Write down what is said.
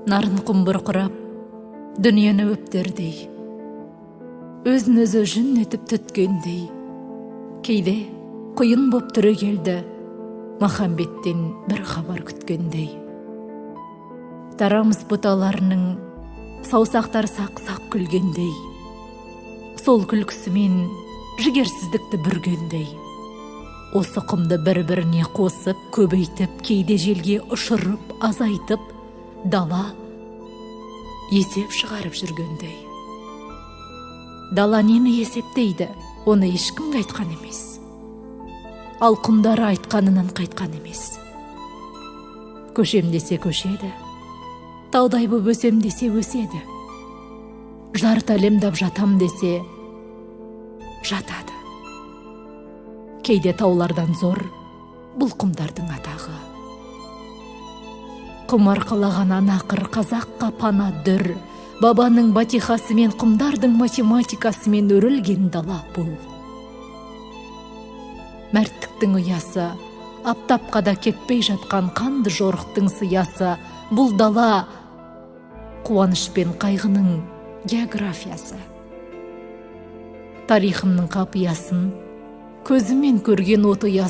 Нарын құмбырқырап, дүниені өптердей, өзін өзі жүн етіп түткендей, кейде құйын боп түрі келді, махамбеттен бір хабар күткендей. Тарамыс бұталарының саусақтар сақ-сақ күлгендей, сол күлкісімен жігерсіздікті бүргендей. Осы құмды бір-біріне қосып, көбейтіп, кейде желге ұшырып, азайтып, дала есеп шығарып жүргендей. Дала нені есептейді, оны ешкім айтқан емес. Ал құмдары айтқанынан қайтқан емес. Көшем десе көшеді, таудай боп өсем десе өседі. Жарты әлемдап жатам десе жатады. Кейде таулардан зор бұл құмдардың атағы. Құм арқалаған анақыр қазаққа пана дүр, бабаның батихасымен, құмдардың математикасымен өрілген дала бұл. Мәрттіктің ұясы, аптапқа да кетпей жатқан қанды жорықтың сиясы, бұл дала қуаныш пен қайғының географиясы. Тарихымның қапиясын көзімен көрген от ұясы